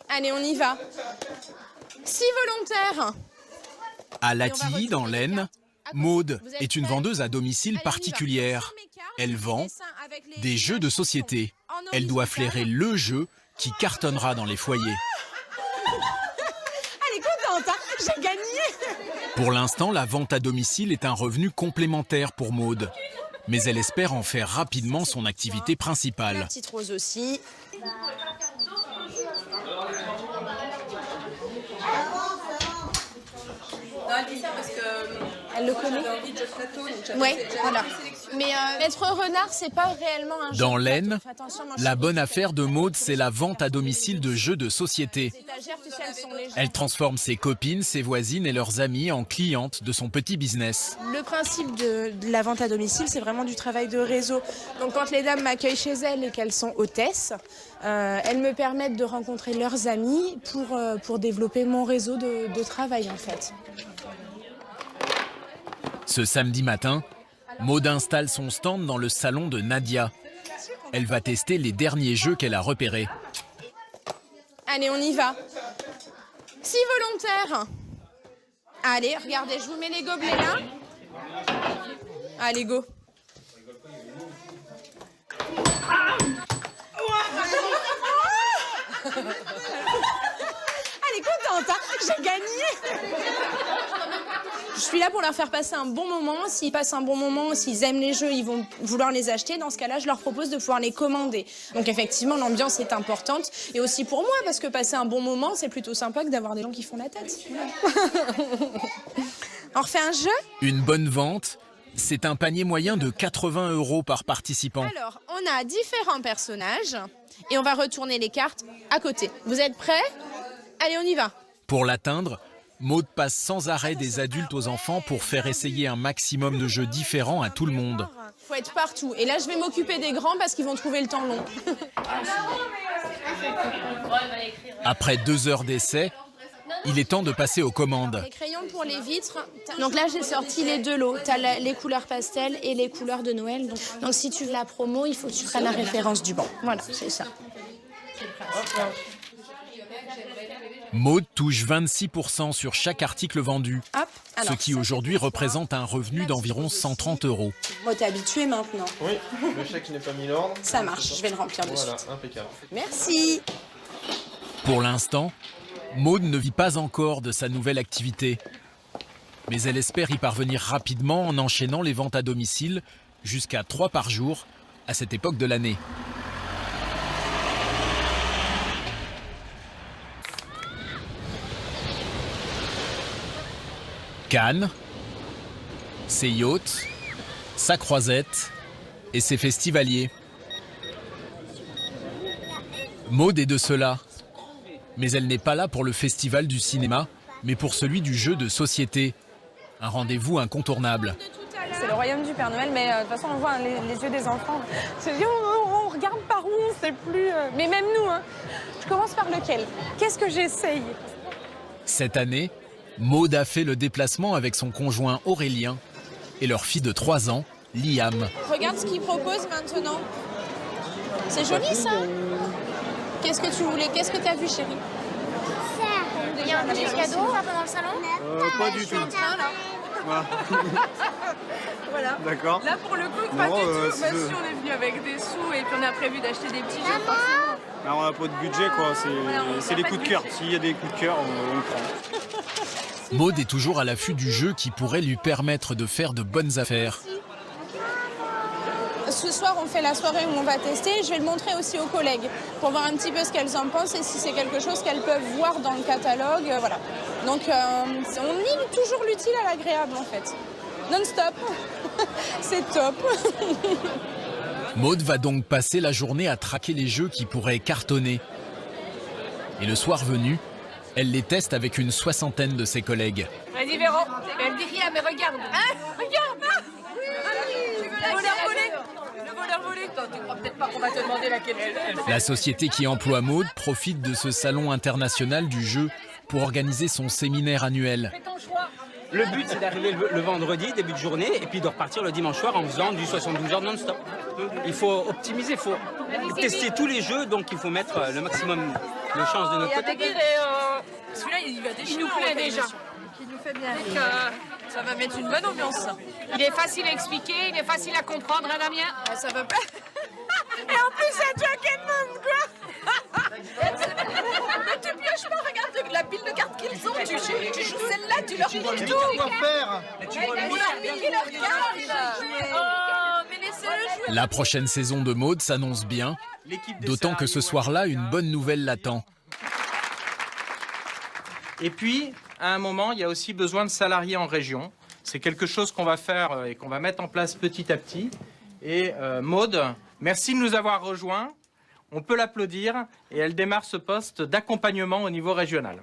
Allez, on y va. 6 volontaires. À Latilly, dans l'Aisne, Maude est une vendeuse à domicile particulière. Elle vend des jeux de société. Elle doit flairer le jeu qui cartonnera dans les foyers. Elle est contente, hein, j'ai gagné. Pour l'instant, la vente à domicile est un revenu complémentaire pour Maude. Mais elle espère en faire rapidement son activité principale. La petite rose aussi. Elle le connaît. Oui, voilà. Mais être renard, c'est pas réellement un jeu. Dans l'Aisne, la bonne affaire de Maude, c'est la vente à domicile de jeux de société. Elle transforme ses copines, ses voisines et leurs amis en clientes de son petit business. Le principe de la vente à domicile, c'est vraiment du travail de réseau. Donc quand les dames m'accueillent chez elles et qu'elles sont hôtesses, elles me permettent de rencontrer leurs amis pour développer mon réseau de travail en fait. Ce samedi matin, Maude installe son stand dans le salon de Nadia. Elle va tester les derniers jeux qu'elle a repérés. Allez, on y va. 6 volontaires. Allez, regardez, je vous mets les gobelets là. Allez, go. Elle est contente, hein, j'ai gagné. Je suis là pour leur faire passer un bon moment. S'ils passent un bon moment, s'ils aiment les jeux, ils vont vouloir les acheter. Dans ce cas-là, je leur propose de pouvoir les commander. Donc effectivement, l'ambiance est importante. Et aussi pour moi, parce que passer un bon moment, c'est plutôt sympa que d'avoir des gens qui font la tête. On refait un jeu ? Une bonne vente, c'est un panier moyen de 80 € par participant. Alors, on a différents personnages et on va retourner les cartes à côté. Vous êtes prêts ? Allez, on y va. Pour l'atteindre, Maude passe sans arrêt des adultes aux enfants pour faire essayer un maximum de jeux différents à tout le monde. Faut être partout. Et là, je vais m'occuper des grands parce qu'ils vont trouver le temps long. Après 2 heures d'essai, il est temps de passer aux commandes. Les crayons pour les vitres. Donc là, j'ai sorti les deux lots. Tu as les couleurs pastel et les couleurs de Noël. Donc si tu veux la promo, il faut que tu prennes la référence du banc. Voilà, c'est ça. Maude touche 26% sur chaque article vendu, Hop. Alors, ce qui aujourd'hui représente un revenu d'environ 130 €. Moi, t'es habitué maintenant. Oui, le chèque n'est pas mis l'ordre. Ça marche, je vais le remplir de Voilà, suite. impeccable. Merci. Pour l'instant, Maude ne vit pas encore de sa nouvelle activité. Mais elle espère y parvenir rapidement en enchaînant les ventes à domicile jusqu'à 3 par jour à cette époque de l'année. Cannes, ses yachts, sa croisette et ses festivaliers. Maude est de cela. Mais elle n'est pas là pour le festival du cinéma, mais pour celui du jeu de société. Un rendez-vous incontournable. C'est le royaume du Père Noël, mais de toute façon, on voit les yeux des enfants. On regarde par où, on sait plus. Mais même nous, hein. Je commence par lequel? Qu'est-ce que j'essaye? Cette année, Maude a fait le déplacement avec son conjoint Aurélien et leur fille de 3 ans, Liam. Regarde ce qu'ils proposent maintenant. C'est joli, ça. Qu'est-ce que tu voulais? Qu'est-ce que tu as vu, chérie? Il y a un petit cadeau là pendant le salon? Pas du tout. Voilà. D'accord. Là, pour le coup, pas du tout. Bah, si, on est venu avec des sous et puis on a prévu d'acheter des petits jeux. Alors, on n'a pas de budget, quoi. C'est les coups de cœur. S'il y a des coups de cœur, on le prend. Maude est toujours à l'affût du jeu qui pourrait lui permettre de faire de bonnes affaires. Ce soir, on fait la soirée où on va tester. Je vais le montrer aussi aux collègues pour voir un petit peu ce qu'elles en pensent et si c'est quelque chose qu'elles peuvent voir dans le catalogue. Voilà. Donc, on lie toujours l'utile à l'agréable, en fait. Non-stop. C'est top. Maude va donc passer la journée à traquer les jeux qui pourraient cartonner. Et le soir venu, elle les teste avec une 60aine de ses collègues. Vas-y, Véro. Elle dit rien, mais regarde. Hein, regarde. Le voleur volé. Le voleur volé. Toi, tu crois peut-être pas qu'on va te demander laquelle elle. La société qui emploie Maude profite de ce salon international du jeu pour organiser son séminaire annuel. Fais ton choix. Le but, c'est d'arriver le vendredi, début de journée, et puis de repartir le dimanche soir en faisant du 72 heures non-stop. Il faut optimiser, il faut tester tous les jeux, donc il faut mettre le maximum nos chances de notre côté. Celui-là, il va déchirer. Il nous plaît déjà. Il nous fait bien. Donc, ça va mettre une bonne ambiance. Il est facile à expliquer, il est facile à comprendre, hein, Damien. Ça va pas. Et en plus, c'est toi qui demande, quoi. Mais tu pioches pas, regarde la pile de cartes qu'ils ont. Tu joues celle-là, tu leur piques tout. Quoi faire? On leur pique leurs cartes. Oh, mais laissez-le jouer. La prochaine saison de Maud s'annonce bien, d'autant que ce soir-là, une bonne nouvelle l'attend. Et puis, à un moment, il y a aussi besoin de salariés en région. C'est quelque chose qu'on va faire et qu'on va mettre en place petit à petit. Et Maud, merci de nous avoir rejoints. On peut l'applaudir et elle démarre ce poste d'accompagnement au niveau régional.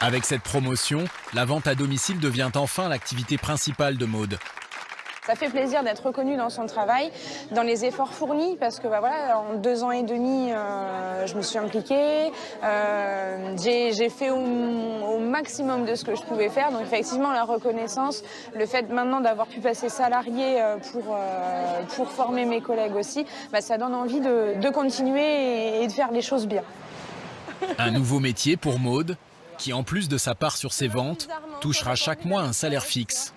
Avec cette promotion, la vente à domicile devient enfin l'activité principale de Maud. Ça fait plaisir d'être reconnue dans son travail, dans les efforts fournis, parce que voilà, en 2 ans et demi, je me suis impliquée. J'ai fait au maximum de ce que je pouvais faire. Donc effectivement, la reconnaissance, le fait maintenant d'avoir pu passer salarié pour former mes collègues aussi, ça donne envie de continuer et de faire les choses bien. Un nouveau métier pour Maud, qui en plus de sa part sur ses ventes, touchera chaque mois un salaire fixe.